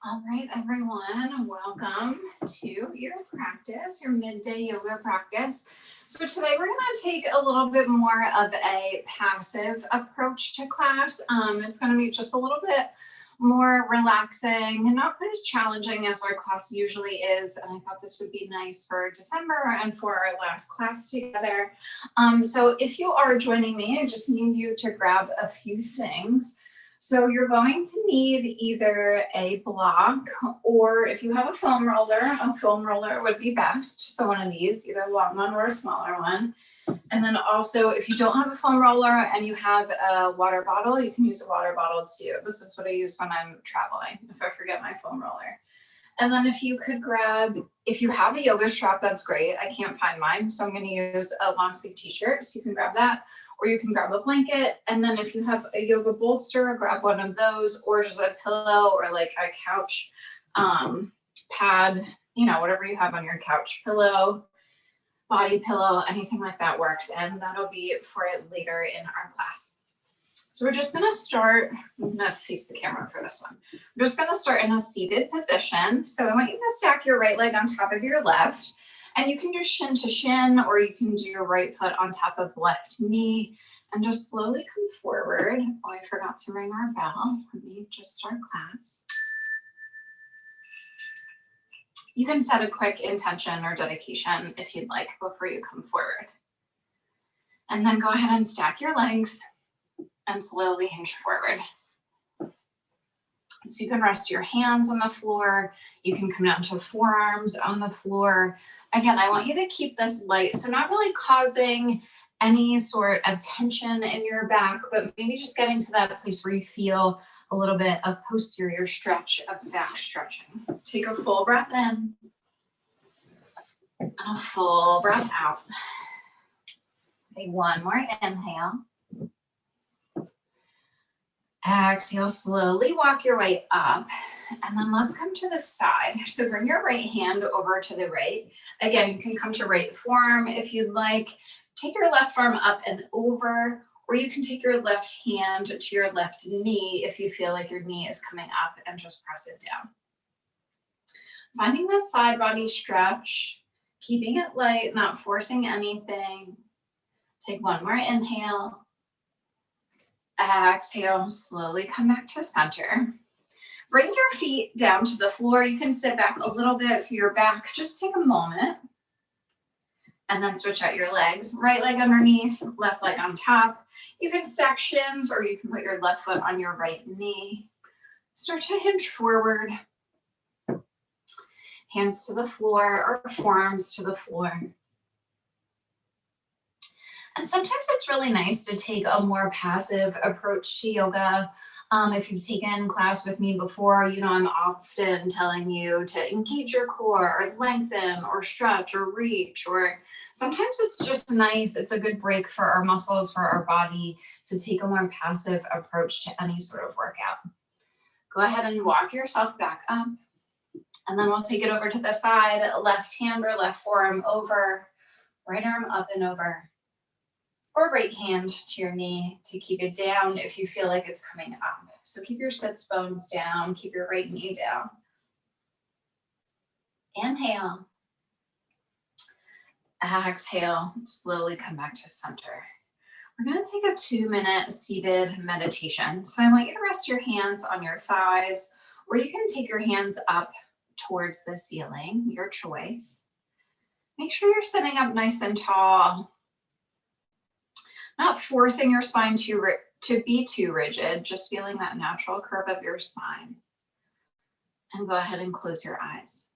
All right, everyone, welcome to your practice, your midday yoga practice. So today we're going to take a little bit more of a passive approach to class. It's going to be just a little bit more relaxing and not quite as challenging as our class usually is. And I thought this would be nice for December and for our last class together. So if you are joining me, I just need you to grab a few things. So you're going to need either a block, or if you have a foam roller would be best. So one of these, either a long one or a smaller one. And then also, if you don't have a foam roller and you have a water bottle, you can use a water bottle too. This is what I use when I'm traveling, if I forget my foam roller. And then if you could grab, if you have a yoga strap, that's great. I can't find mine, so I'm going to use a long sleeve t-shirt, so you can grab that. Or you can grab a blanket, and then if you have a yoga bolster, grab one of those, or just a pillow or like a couch pad, whatever you have on your couch, pillow, body pillow, anything like that works, and that'll be for it later in our class. So we're just gonna start, I'm gonna face the camera for this one. We're just gonna start in a seated position. So I want you to stack your right leg on top of your left. And you can do shin to shin, or you can do your right foot on top of left knee and just slowly come forward. Oh, I forgot to ring our bell. Let me just start class. You can set a quick intention or dedication if you'd like before you come forward. And then go ahead and stack your legs and slowly hinge forward. So you can rest your hands on the floor. You can come down to forearms on the floor. Again, I want you to keep this light. So not really causing any sort of tension in your back, but maybe just getting to that place where you feel a little bit of posterior stretch of back stretching. Take a full breath in and a full breath out. Take one more inhale. Exhale, slowly walk your way up, and then let's come to the side. So bring your right hand over to the right. Again, you can come to right forearm if you'd like. Take your left arm up and over, or you can take your left hand to your left knee if you feel like your knee is coming up, and just press it down. Finding that side body stretch, keeping it light, not forcing anything. Take one more inhale. Exhale, slowly come back to center. Bring your feet down to the floor. You can sit back a little bit through your back. Just take a moment. And then switch out your legs. Right leg underneath, left leg on top. You can stack shins, or you can put your left foot on your right knee. Start to hinge forward. Hands to the floor or forearms to the floor. And sometimes it's really nice to take a more passive approach to yoga. If you've taken class with me before, you know I'm often telling you to engage your core or lengthen or stretch or reach, or sometimes it's just nice. It's a good break for our muscles, for our body, to take a more passive approach to any sort of workout. Go ahead and walk yourself back up. And then we'll take it over to the side, left hand or left forearm over, right arm up and over. Or right hand to your knee to keep it down if you feel like it's coming up. So keep your sits bones down, keep your right knee down. Inhale. Exhale, slowly come back to center. We're going to take a 2-minute seated meditation. So I want you to rest your hands on your thighs, or you can take your hands up towards the ceiling, your choice. Make sure you're sitting up nice and tall. Not forcing your spine to be too rigid, just feeling that natural curve of your spine. And go ahead and close your eyes.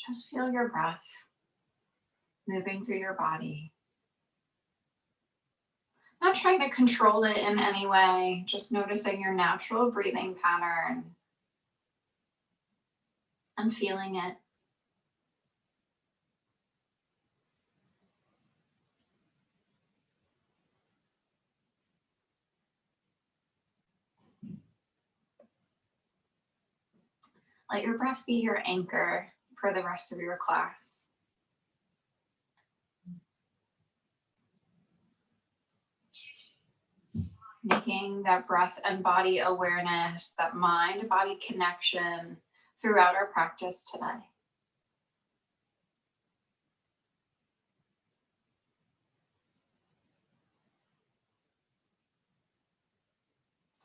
Just feel your breath moving through your body. Not trying to control it in any way, just noticing your natural breathing pattern and feeling it. Let your breath be your anchor for the rest of your class. making that breath and body awareness, that mind-body connection throughout our practice today.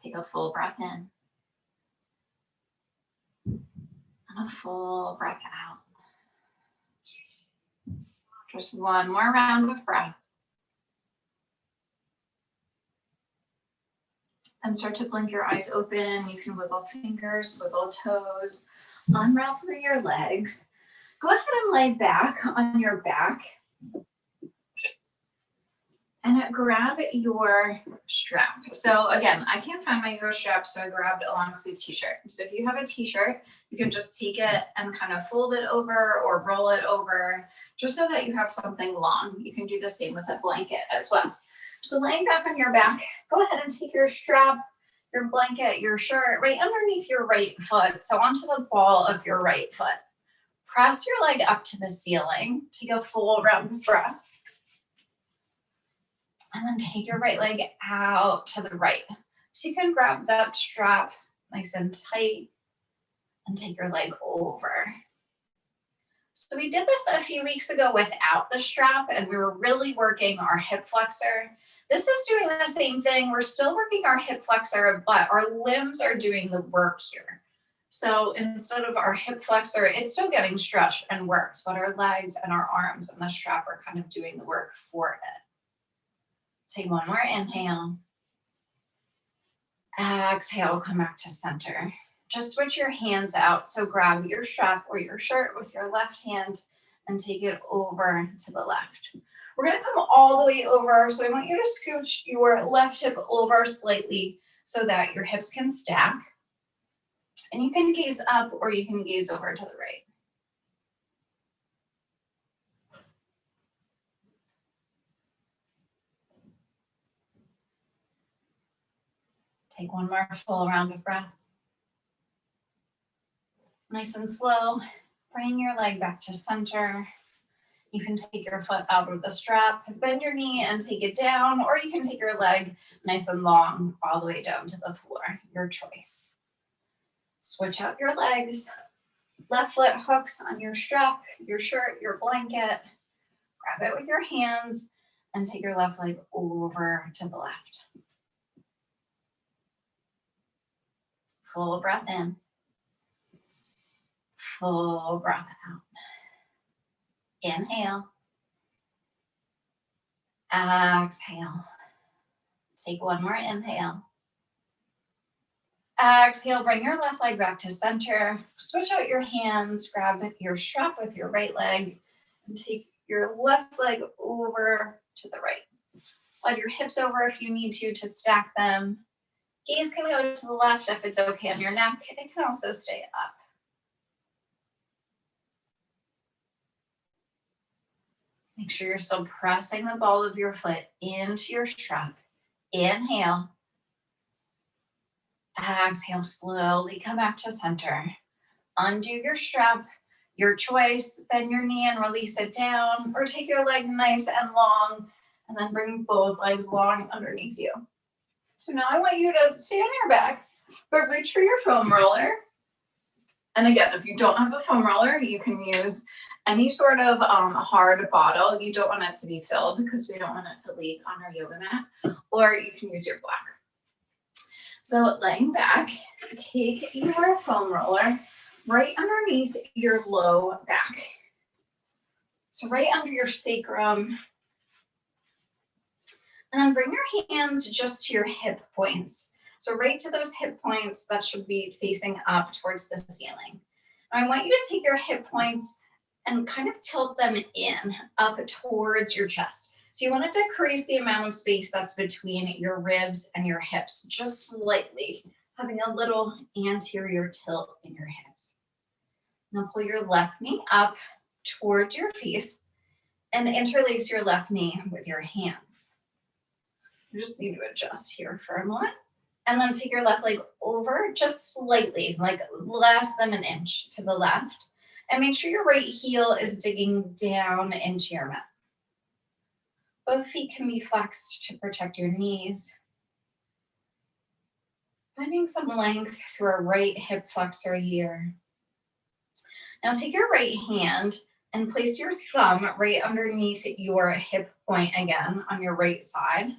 Take a full breath in and a full breath out. Just one more round of breath. And start to blink your eyes open. You can wiggle fingers, wiggle toes, unwrap through your legs. Go ahead and lay back on your back and grab your strap. So again, I can't find my yoga strap, so I grabbed a long sleeve t-shirt. So if you have a t-shirt, you can just take it and kind of fold it over or roll it over, just so that you have something long. You can do the same with a blanket as well. So laying back on your back, go ahead and take your strap, your blanket, your shirt right underneath your right foot. So onto the ball of your right foot. Press your leg up to the ceiling. Take a full round of breath. And then take your right leg out to the right. So you can grab that strap nice and tight and take your leg over. So we did this a few weeks ago without the strap, and we were really working our hip flexor. This is doing the same thing. We're still working our hip flexor, but our limbs are doing the work here. So instead of our hip flexor, it's still getting stretched and worked, but our legs and our arms and the strap are kind of doing the work for it. Take one more inhale. Exhale, come back to center. Just switch your hands out. So grab your strap or your shirt with your left hand and take it over to the left. We're going to come all the way over. So I want you to scooch your left hip over slightly so that your hips can stack. And you can gaze up or you can gaze over to the right. Take one more full round of breath. Nice and slow, bring your leg back to center. You can take your foot out of the strap, bend your knee and take it down, or you can take your leg nice and long all the way down to the floor, your choice. Switch out your legs. Left foot hooks on your strap, your shirt, your blanket. Grab it with your hands and take your left leg over to the left. Full breath in. Full breath out. Inhale. Exhale. Take one more inhale. Exhale, bring your left leg back to center. Switch out your hands, grab your strap with your right leg, and take your left leg over to the right. Slide your hips over if you need to stack them. Gaze can go to the left if it's okay on your neck. It can also stay up. Make sure you're still pressing the ball of your foot into your strap. Inhale. Exhale, slowly come back to center. Undo your strap, your choice. Bend your knee and release it down, or take your leg nice and long and then bring both legs long underneath you. So now I want you to stay on your back, but reach for your foam roller. And again, if you don't have a foam roller, you can use any sort of hard bottle. You don't want it to be filled because we don't want it to leak on our yoga mat, or you can use your block. So laying back, take your foam roller right underneath your low back. So right under your sacrum. And then bring your hands just to your hip points. So right to those hip points that should be facing up towards the ceiling. Now I want you to take your hip points and kind of tilt them in up towards your chest. So you want to decrease the amount of space that's between your ribs and your hips, just slightly, having a little anterior tilt in your hips. Now pull your left knee up towards your face and interlace your left knee with your hands. You just need to adjust here for a moment. And then take your left leg over just slightly, like less than an inch to the left. And make sure your right heel is digging down into your mat. Both feet can be flexed to protect your knees. Finding some length through our right hip flexor here. Now take your right hand and place your thumb right underneath your hip point again on your right side.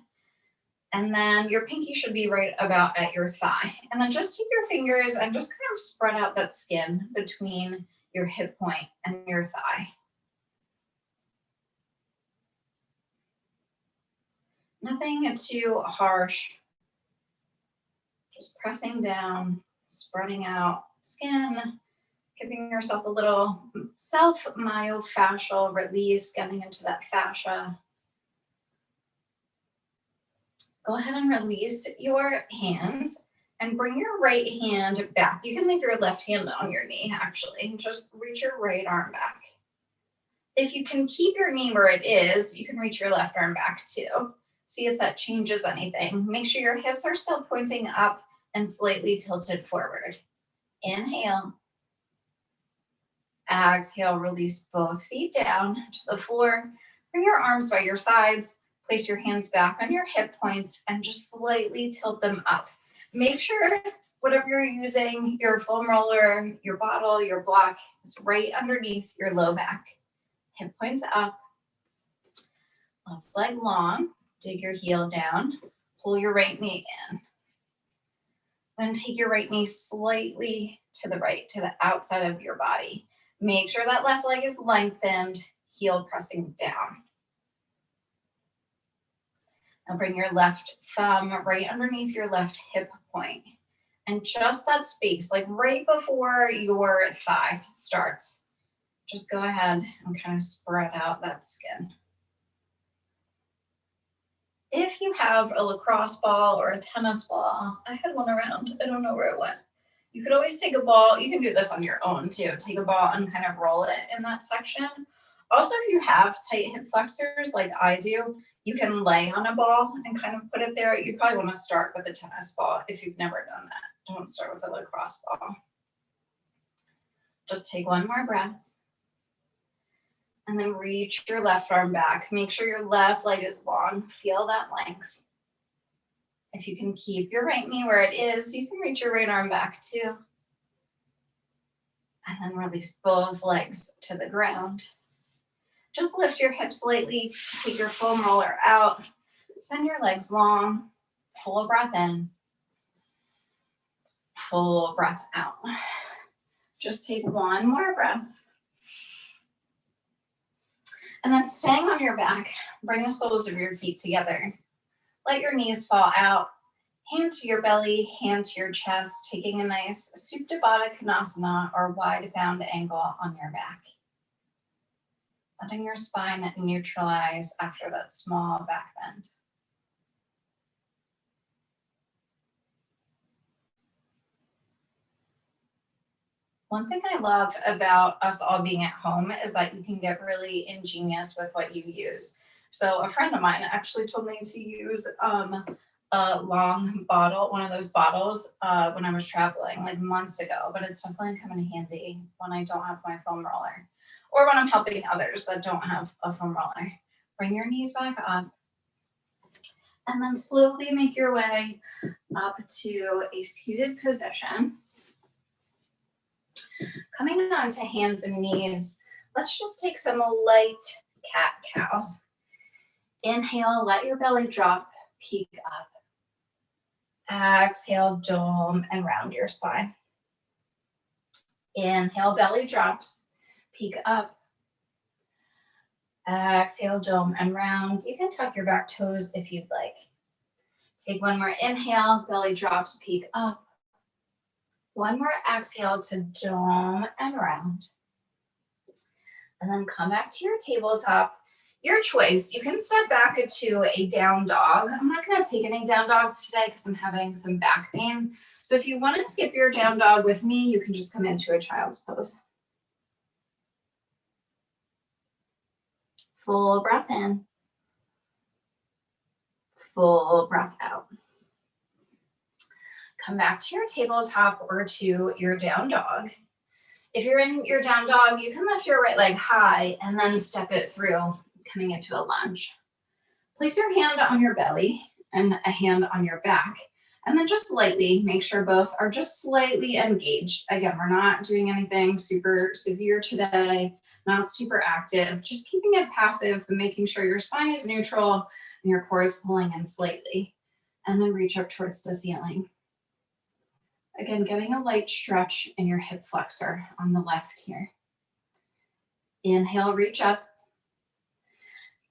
And then your pinky should be right about at your thigh. And then just take your fingers and just kind of spread out that skin between your hip point and your thigh. Nothing too harsh. Just pressing down, spreading out skin, giving yourself a little self-myofascial release, getting into that fascia. Go ahead and release your hands and bring your right hand back. You can leave your left hand on your knee, actually. Just reach your right arm back. If you can keep your knee where it is, you can reach your left arm back too. See if that changes anything. Make sure your hips are still pointing up and slightly tilted forward. Inhale. Exhale, release both feet down to the floor. Bring your arms by your sides. Place your hands back on your hip points and just slightly tilt them up. Make sure whatever you're using, your foam roller, your bottle, your block, is right underneath your low back. Hip points up. Left leg long. Dig your heel down. Pull your right knee in. Then take your right knee slightly to the right, to the outside of your body. Make sure that left leg is lengthened, heel pressing down. Now bring your left thumb right underneath your left hip point. And just that space, like right before your thigh starts, just go ahead and kind of spread out that skin. If you have a lacrosse ball or a tennis ball, I had one around, I don't know where it went. You could always take a ball, you can do this on your own too, take a ball and kind of roll it in that section. Also, if you have tight hip flexors like I do, you can lay on a ball and kind of put it there. You probably want to start with a tennis ball if you've never done that. Don't start with a lacrosse ball. Just take one more breath. And then reach your left arm back. Make sure your left leg is long. Feel that length. If you can keep your right knee where it is, you can reach your right arm back too. And then release both legs to the ground. Just lift your hips slightly to take your foam roller out. Send your legs long. Full breath in. Full breath out. Just take one more breath. And then staying on your back, bring the soles of your feet together. Let your knees fall out. Hand to your belly, hand to your chest, taking a nice Supta Baddha Konasana or wide bound angle on your back. Letting your spine neutralize after that small back bend. One thing I love about us all being at home is that you can get really ingenious with what you use. So a friend of mine actually told me to use a long bottle, one of those bottles when I was traveling like months ago, but it's definitely come in handy when I don't have my foam roller or when I'm helping others that don't have a foam roller. Bring your knees back up and then slowly make your way up to a seated position. Coming on to hands and knees, let's just take some light cat-cows. Inhale, let your belly drop, peek up. Exhale, dome and round your spine. Inhale, belly drops, peek up. Exhale, dome and round. You can tuck your back toes if you'd like. Take one more inhale, belly drops, peek up. One more exhale to dome and round. And then come back to your tabletop. Your choice. You can step back to a down dog. I'm not going to take any down dogs today because I'm having some back pain. So if you want to skip your down dog with me, you can just come into a child's pose. Full breath in. Full breath out. Come back to your tabletop or to your down dog. If you're in your down dog, you can lift your right leg high and then step it through, coming into a lunge. Place your hand on your belly and a hand on your back. And then just lightly make sure both are just slightly engaged. Again, we're not doing anything super severe today, not super active, just keeping it passive and making sure your spine is neutral and your core is pulling in slightly. And then reach up towards the ceiling. Again, getting a light stretch in your hip flexor on the left here. Inhale, reach up.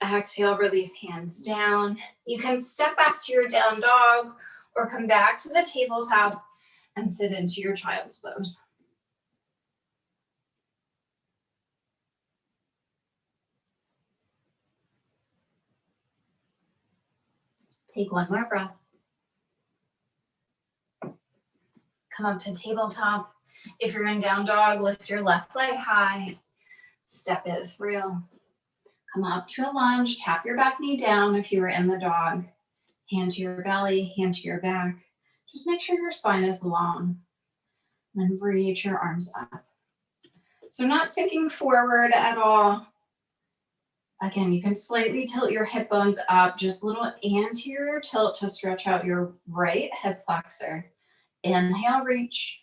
Exhale, release hands down. You can step back to your down dog or come back to the tabletop and sit into your child's pose. Take one more breath. Come up to tabletop. If you're in down dog, lift your left leg high. Step it through. Come up to a lunge. Tap your back knee down if you were in the dog. Hand to your belly, hand to your back. Just make sure your spine is long. Then reach your arms up. So not sinking forward at all. Again, you can slightly tilt your hip bones up, just a little anterior tilt to stretch out your right hip flexor. Inhale, reach.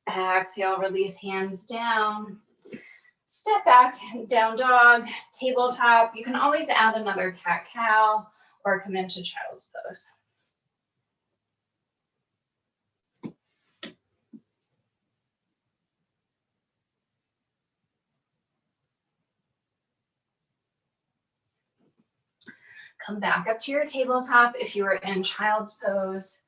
Exhale, release hands down. Step back, down dog, tabletop. You can always add another cat-cow or come into child's pose. Come back up to your tabletop if you are in child's pose.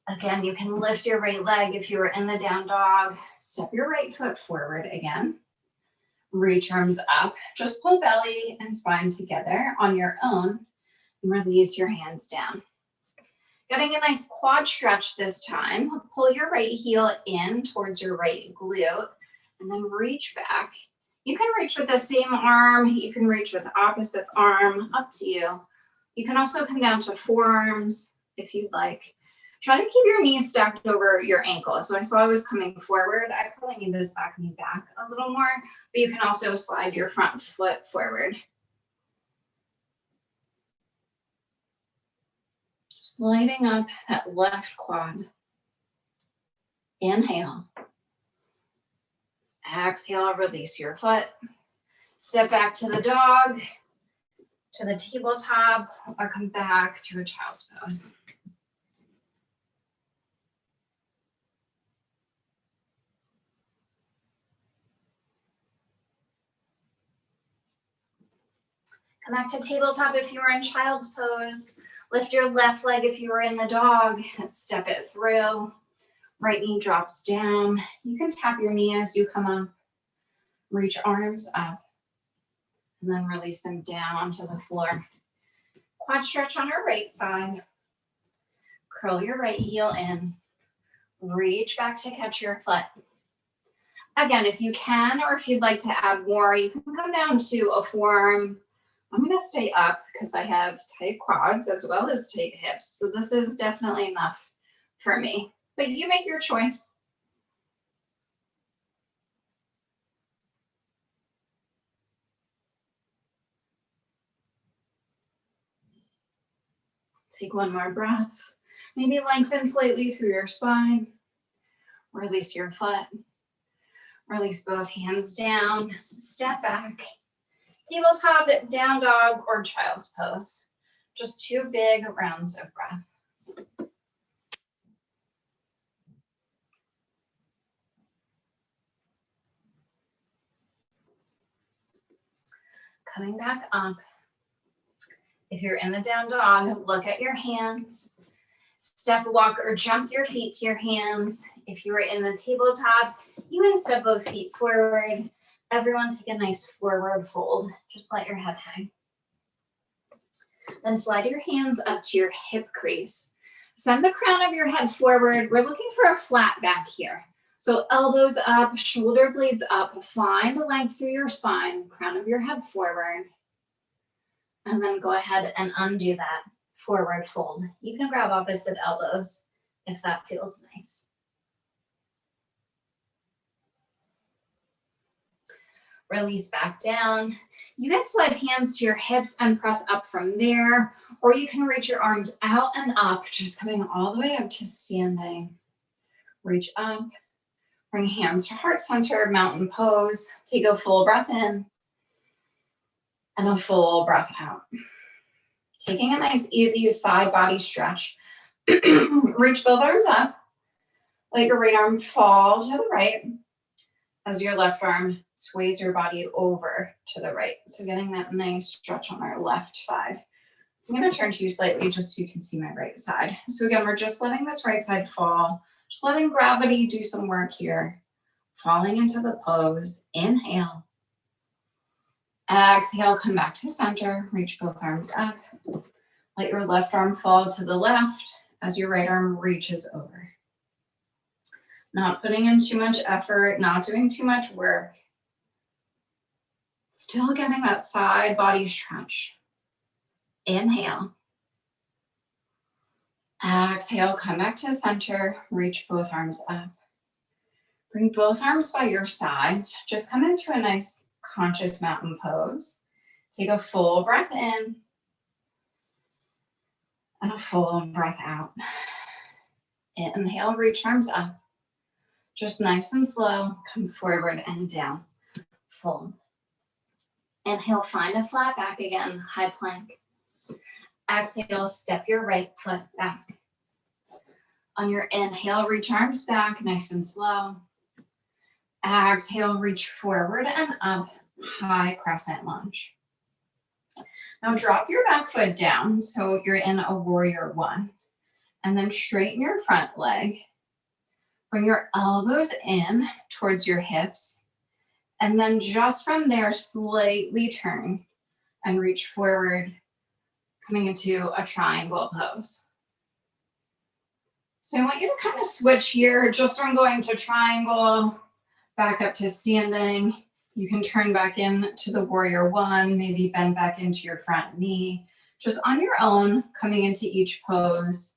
Again, you can lift your right leg if you are in the down dog. Step your right foot forward again. Reach arms up. Just pull belly and spine together on your own and release your hands down. Getting a nice quad stretch this time. Pull your right heel in towards your right glute and then reach back. You can reach with the same arm. You can reach with opposite arm, up to you. You can also come down to forearms if you'd like. Try to keep your knees stacked over your ankle. So I saw I was coming forward. I probably need this back knee back a little more, but you can also slide your front foot forward. Just lighting up that left quad. Inhale. Exhale, release your foot. Step back to the dog, to the tabletop, or come back to a child's pose. Come back to tabletop if you were in child's pose. Lift your left leg if you were in the dog and step it through. Right knee drops down. You can tap your knee as you come up. Reach arms up and then release them down onto the floor. Quad stretch on your right side. Curl your right heel in. Reach back to catch your foot. Again, if you can, or if you'd like to add more, you can come down to a forearm. I'm going to stay up because I have tight quads as well as tight hips. So this is definitely enough for me, but you make your choice. Take one more breath. Maybe lengthen slightly through your spine. Release your foot. Release both hands down. Step back. Tabletop, down dog, or child's pose. Just 2 big rounds of breath. Coming back up. If you're in the down dog, look at your hands. Step, walk, or jump your feet to your hands. If you are in the tabletop, you can step both feet forward. Everyone take a nice forward fold. Just let your head hang. Then slide your hands up to your hip crease. Send the crown of your head forward. We're looking for a flat back here. So elbows up, shoulder blades up. Find a length through your spine. Crown of your head forward. And then go ahead and undo that forward fold. You can grab opposite elbows if that feels nice. Release back down. You can slide hands to your hips and press up from there, or you can reach your arms out and up, just coming all the way up to standing. Reach up, bring hands to heart center, mountain pose. Take a full breath in and a full breath out. Taking a nice easy side body stretch. Reach both arms up. Let your right arm fall to the right as your left arm sways your body over to the right. So getting that nice stretch on our left side. I'm going to turn to you slightly just so you can see my right side. So again, we're just letting this right side fall. Just letting gravity do some work here. Falling into the pose. Inhale. Exhale, come back to center. Reach both arms up. Let your left arm fall to the left as your right arm reaches over. Not putting in too much effort, not doing too much work. Still getting that side body stretch. Inhale. Exhale, come back to center. Reach both arms up. Bring both arms by your sides. Just come into a nice conscious mountain pose. Take a full breath in and a full breath out. Inhale, reach arms up. Just nice and slow, come forward and down. Fold. Inhale, find a flat back again, high plank. Exhale, step your right foot back. On your inhale, reach arms back, nice and slow. Exhale, reach forward and up, high crescent lunge. Now drop your back foot down so you're in a warrior one. And then straighten your front leg. Bring your elbows in towards your hips. And then just from there, slightly turn and reach forward, coming into a triangle pose. So I want you to kind of switch here, just from going to triangle, back up to standing. You can turn back in to the warrior one, maybe bend back into your front knee. Just on your own, coming into each pose,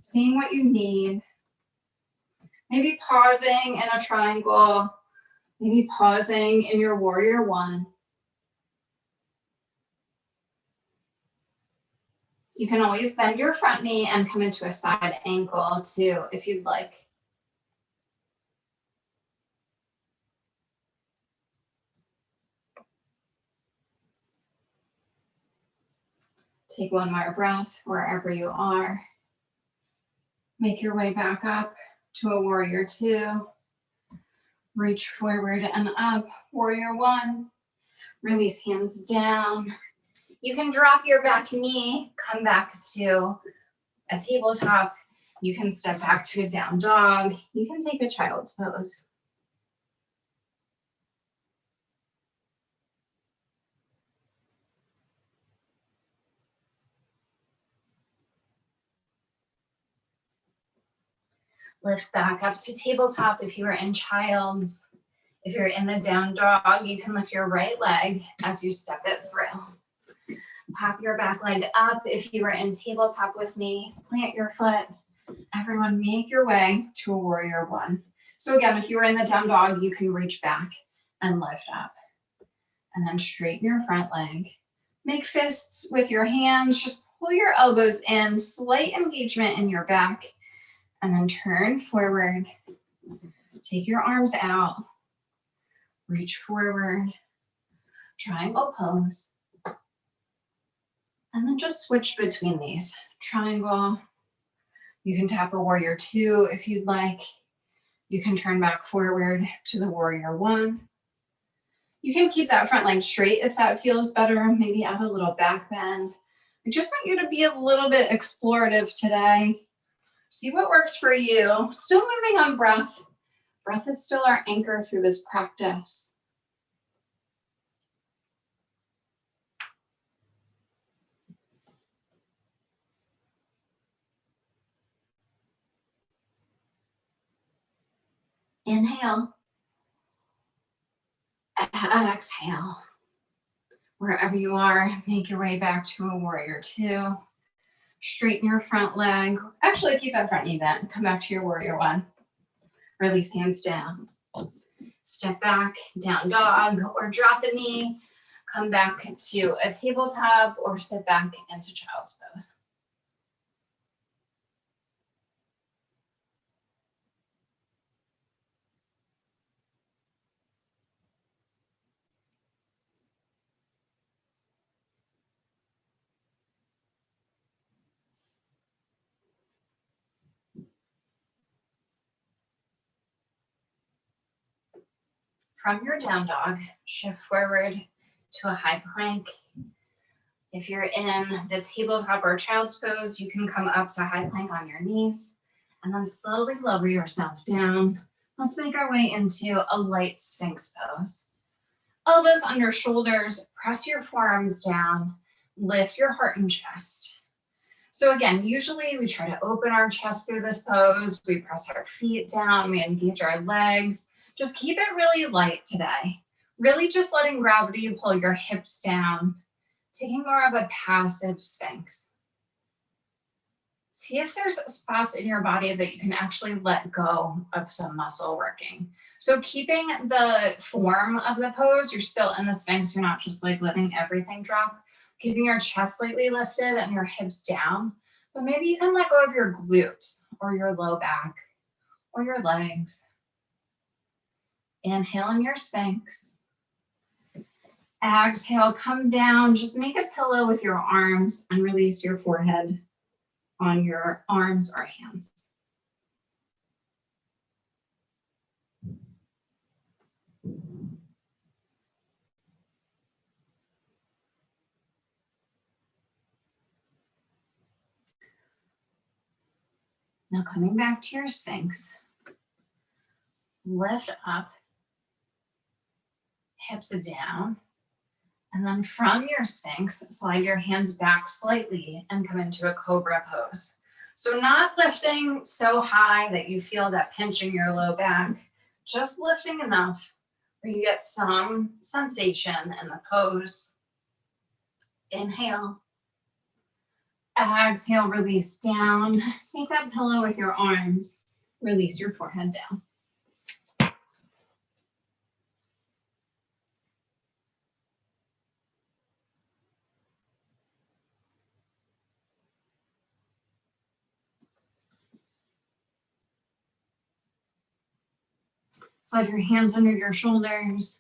seeing what you need. Maybe pausing in a triangle, maybe pausing in your warrior one. You can always bend your front knee and come into a side ankle too, if you'd like. Take one more breath wherever you are. Make your way back up to a warrior two. Reach forward and up, warrior one. Release hands down. You can drop your back knee, come back to a tabletop. You can step back to a down dog. You can take a child's pose. Lift back up to tabletop if you are in child's. If you're in the down dog, you can lift your right leg as you step it through. Pop your back leg up if you are in tabletop with me. Plant your foot. Everyone make your way to a warrior one. So again, if you are in the down dog, you can reach back and lift up. And then straighten your front leg. Make fists with your hands. Just pull your elbows in. Slight engagement in your back. And then turn forward. Take your arms out. Reach forward. Triangle pose. And then just switch between these. Triangle. You can tap a warrior two if you'd like. You can turn back forward to the warrior one. You can keep that front leg straight if that feels better. Maybe add a little back bend. I just want you to be a little bit explorative today. See what works for you. Still moving on breath. Breath is still our anchor through this practice. Inhale. Exhale. Wherever you are, make your way back to a warrior two. Straighten your front leg. Actually, keep that front knee bent. Come back to your warrior one. Release hands down. Step back, down dog, or drop a knee. Come back to a tabletop or step back into child's pose. From your down dog, shift forward to a high plank. If you're in the tabletop or child's pose, you can come up to high plank on your knees and then slowly lower yourself down. Let's make our way into a light Sphinx pose. Elbows under shoulders, press your forearms down, lift your heart and chest. So again, usually we try to open our chest through this pose. We press our feet down, we engage our legs. Just keep it really light today. Really just letting gravity pull your hips down, taking more of a passive Sphinx. See if there's spots in your body that you can actually let go of some muscle working. So keeping the form of the pose, you're still in the Sphinx, you're not just like letting everything drop. Keeping your chest slightly lifted and your hips down, but maybe you can let go of your glutes or your low back or your legs. Inhale in your Sphinx. Exhale, come down, just make a pillow with your arms and release your forehead on your arms or hands. Now coming back to your Sphinx, lift up, hips down, and then from your Sphinx, slide your hands back slightly and come into a cobra pose. So not lifting so high that you feel that pinch in your low back, just lifting enough where you get some sensation in the pose. Inhale. Exhale, release down. Make that pillow with your arms. Release your forehead down. Slide your hands under your shoulders.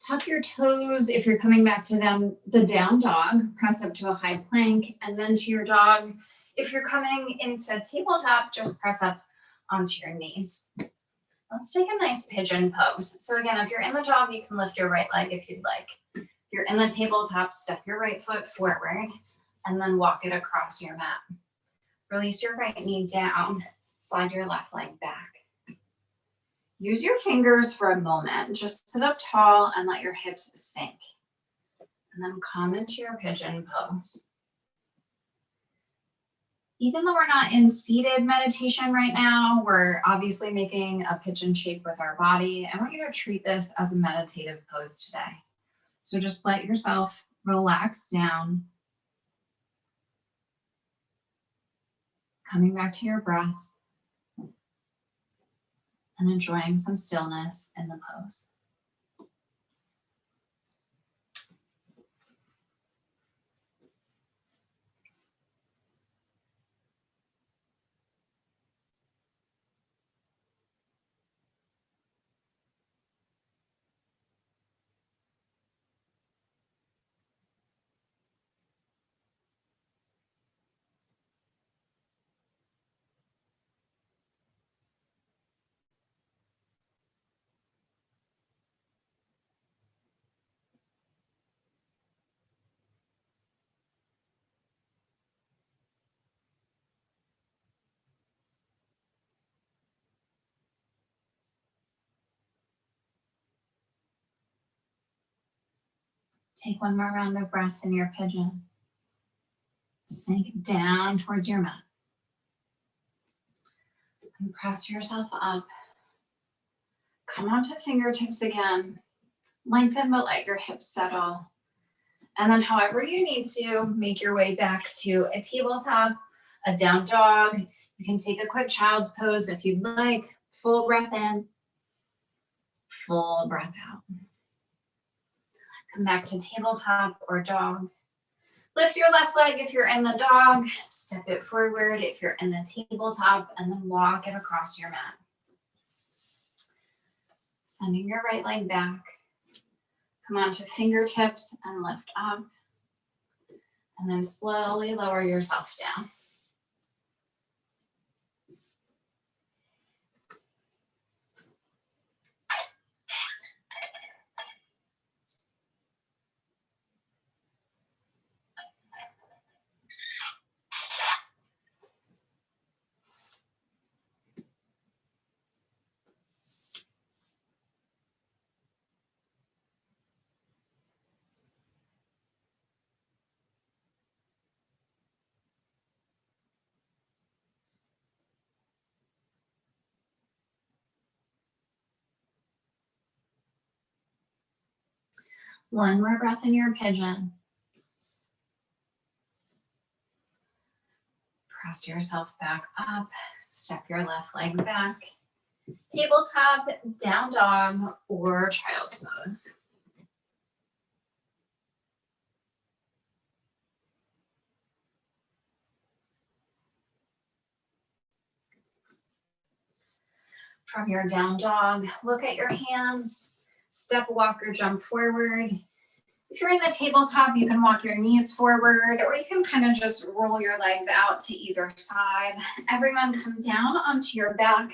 Tuck your toes if you're coming back to the down dog. Press up to a high plank and then to your dog. If you're coming into tabletop, just press up onto your knees. Let's take a nice pigeon pose. So again, if you're in the dog, you can lift your right leg if you'd like. If you're in the tabletop, step your right foot forward and then walk it across your mat. Release your right knee down. Slide your left leg back. Use your fingers for a moment. Just sit up tall and let your hips sink. And then come into your pigeon pose. Even though we're not in seated meditation right now, we're obviously making a pigeon shape with our body. I want you to treat this as a meditative pose today. So just let yourself relax down. Coming back to your breath. And enjoying some stillness in the pose. Take one more round of breath in your pigeon. Sink down towards your mat. And press yourself up. Come onto fingertips again. Lengthen but let your hips settle. And then however you need to, make your way back to a tabletop, a down dog. You can take a quick child's pose if you'd like. Full breath in. Full breath out. Come back to tabletop or dog. Lift your left leg if you're in the dog. Step it forward if you're in the tabletop, and then walk it across your mat. Sending your right leg back. Come onto fingertips and lift up. And then slowly lower yourself down. One more breath in your pigeon. Press yourself back up. Step your left leg back. Tabletop, down dog, or child's pose. From your down dog, look at your hands. Step, walk, or jump forward. If you're in the tabletop, you can walk your knees forward, or you can kind of just roll your legs out to either side. Everyone come down onto your back.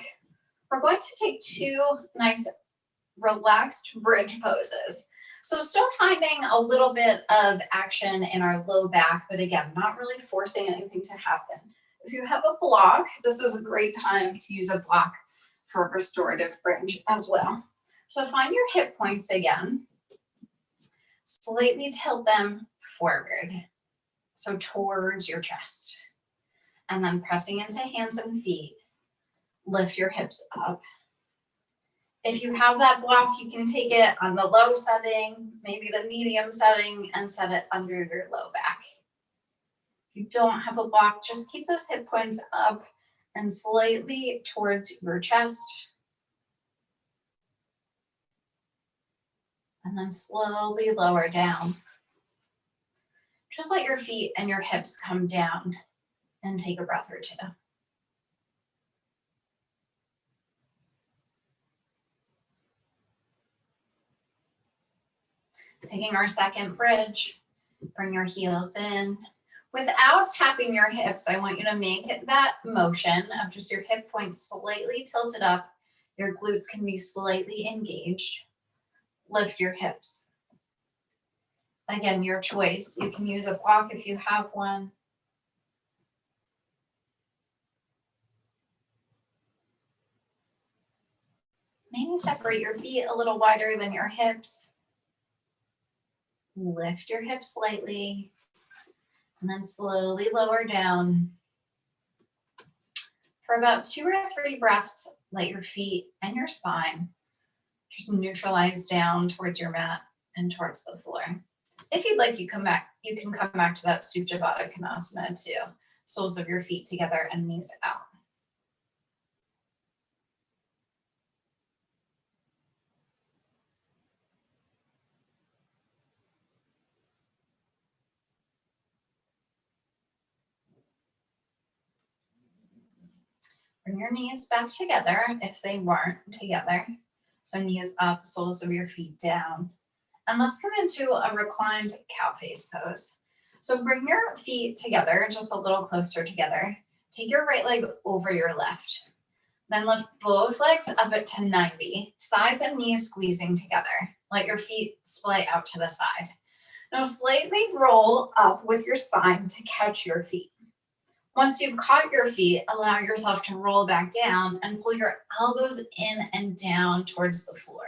We're going to take two nice relaxed bridge poses. So still finding a little bit of action in our low back, but again, not really forcing anything to happen. If you have a block, this is a great time to use a block for restorative bridge as well. So find your hip points again. Slightly tilt them forward, so towards your chest. And then pressing into hands and feet, lift your hips up. If you have that block, you can take it on the low setting, maybe the medium setting, and set it under your low back. If you don't have a block, just keep those hip points up and slightly towards your chest. And then slowly lower down. Just let your feet and your hips come down and take a breath or two. Taking our second bridge, bring your heels in. Without tapping your hips, I want you to make that motion of just your hip points slightly tilted up. Your glutes can be slightly engaged. Lift your hips. Again, your choice. You can use a block if you have one. Maybe separate your feet a little wider than your hips. Lift your hips slightly, and then slowly lower down. For about 2 or 3 breaths, let your feet and your spine just neutralize down towards your mat and towards the floor. If you'd like, you can come back to that Supta Baddha Konasana too. Soles of your feet together and knees out. Bring your knees back together if they weren't together. So knees up, soles of your feet down. And let's come into a reclined cow face pose. So bring your feet together, just a little closer together. Take your right leg over your left. Then lift both legs up to 90. Thighs and knees squeezing together. Let your feet splay out to the side. Now slightly roll up with your spine to catch your feet. Once you've caught your feet, allow yourself to roll back down and pull your elbows in and down towards the floor.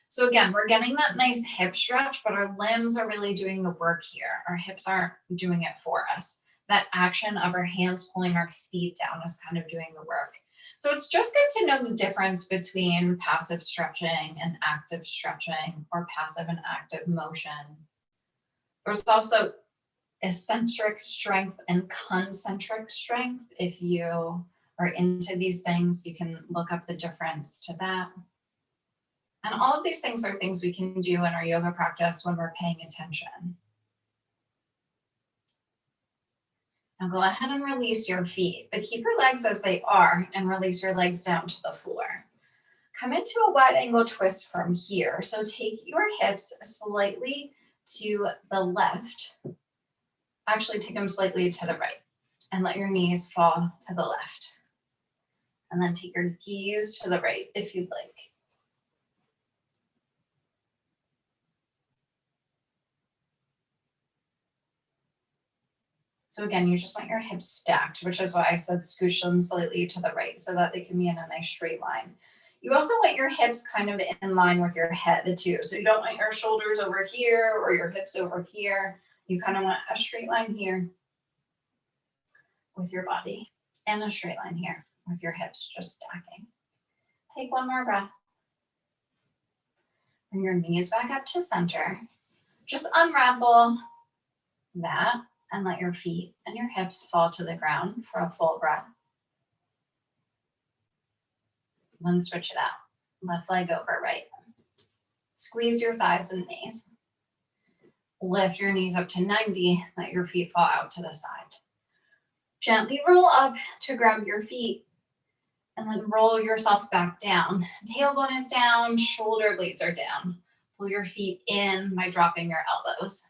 So again, we're getting that nice hip stretch, but our limbs are really doing the work here. Our hips aren't doing it for us. That action of our hands pulling our feet down is kind of doing the work. So it's just good to know the difference between passive stretching and active stretching, or passive and active motion. There's also eccentric strength and concentric strength. If you are into these things, you can look up the difference to that. And all of these things are things we can do in our yoga practice when we're paying attention. Now go ahead and release your feet, but keep your legs as they are and release your legs down to the floor. Come into a wide angle twist from here. So take your hips slightly to the left. Actually, take them slightly to the right and let your knees fall to the left. And then take your knees to the right if you'd like. So again, you just want your hips stacked, which is why I said scooch them slightly to the right so that they can be in a nice straight line. You also want your hips kind of in line with your head too. So you don't want your shoulders over here or your hips over here. You kind of want a straight line here with your body and a straight line here with your hips just stacking. Take one more breath. Bring your knees back up to center. Just unravel that and let your feet and your hips fall to the ground for a full breath. Then switch it out. Left leg over right. Squeeze your thighs and knees. Lift your knees up to 90. Let your feet fall out to the side. Gently roll up to grab your feet and then roll yourself back down. Tailbone is down, shoulder blades are down. Pull your feet in by dropping your elbows.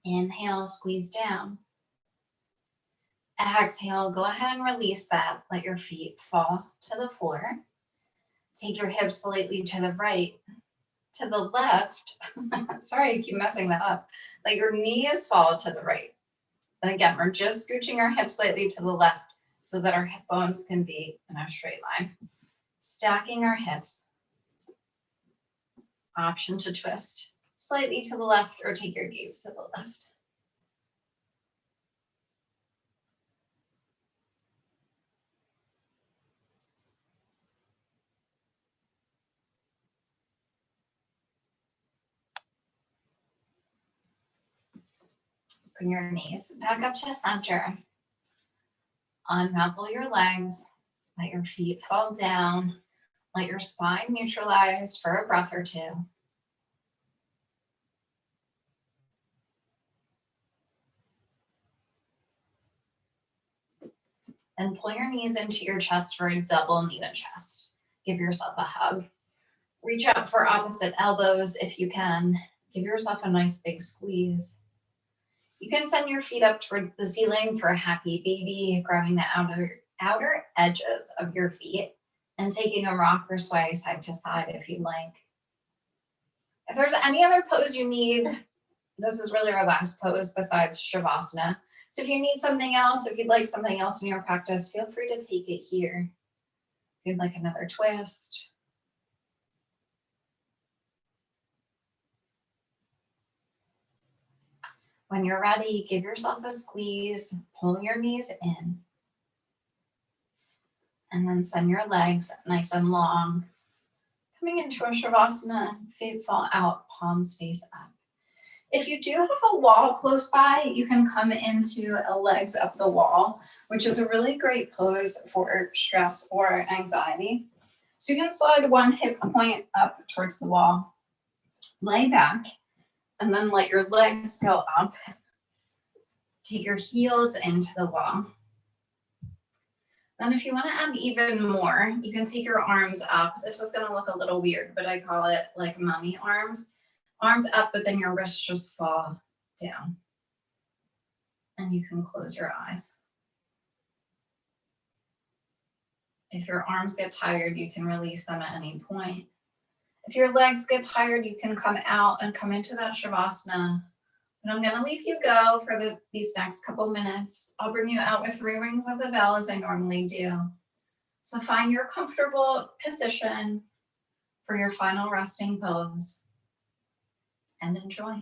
Inhale, squeeze down. Exhale, go ahead and release that. Let your feet fall to the floor. Take your hips slightly to the right, to the left. Sorry, I keep messing that up. Let your knees fall to the right. And again, we're just scooching our hips slightly to the left so that our hip bones can be in a straight line. Stacking our hips. Option to twist slightly to the left or take your gaze to the left. Bring your knees back up to center. Unravel your legs. Let your feet fall down. Let your spine neutralize for a breath or two. Then pull your knees into your chest for a double knee to chest. Give yourself a hug. Reach out for opposite elbows if you can. Give yourself a nice big squeeze. You can send your feet up towards the ceiling for a happy baby, grabbing the outer edges of your feet and taking a rock or sway side to side if you'd like. If there's any other pose you need, this is really our last pose besides Shavasana. So if you need something else, if you'd like something else in your practice, feel free to take it here. If you'd like another twist. When you're ready, give yourself a squeeze, pull your knees in, and then send your legs nice and long. Coming into a Shavasana, feet fall out, palms face up. If you do have a wall close by, you can come into a legs up the wall, which is a really great pose for stress or anxiety. So you can slide one hip point up towards the wall, lay back, and then let your legs go up. Take your heels into the wall. Then if you want to add even more, you can take your arms up. This is going to look a little weird, but I call it like mummy arms. Arms up, but then your wrists just fall down. And you can close your eyes. If your arms get tired, you can release them at any point. If your legs get tired, you can come out and come into that Shavasana. And I'm going to leave you go for these next couple minutes. I'll bring you out with 3 rings of the bell as I normally do. So find your comfortable position for your final resting pose and enjoy.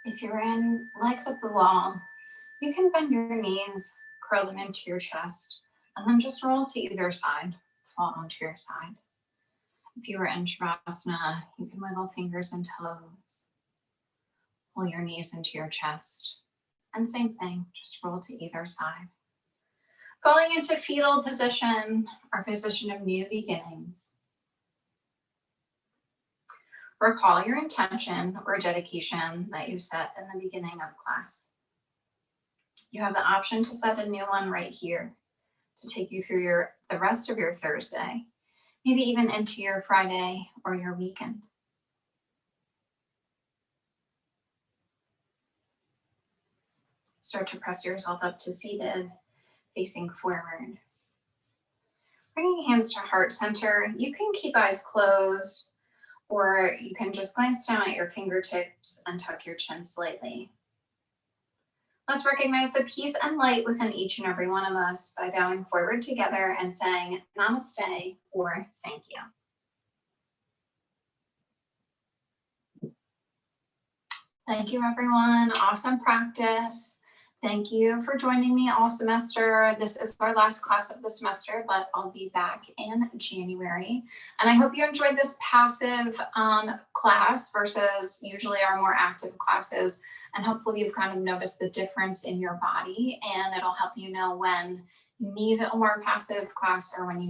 If you're in legs up the wall, you can bend your knees, curl them into your chest, and then just roll to either side, fall onto your side. If you were in Shavasana, you can wiggle fingers and toes, pull your knees into your chest, and same thing, just roll to either side. Falling into fetal position, our position of new beginnings. Recall your intention or dedication that you set in the beginning of class. You have the option to set a new one right here to take you through the rest of your Thursday, maybe even into your Friday or your weekend. Start to press yourself up to seated, facing forward. Bringing hands to heart center. You can keep eyes closed, or you can just glance down at your fingertips and tuck your chin slightly. Let's recognize the peace and light within each and every one of us by bowing forward together and saying namaste or thank you. Thank you, everyone. Awesome practice. Thank you for joining me all semester. This is our last class of the semester, but I'll be back in January. And I hope you enjoyed this passive class versus usually our more active classes. And hopefully you've kind of noticed the difference in your body, and it'll help you know when you need a more passive class or when you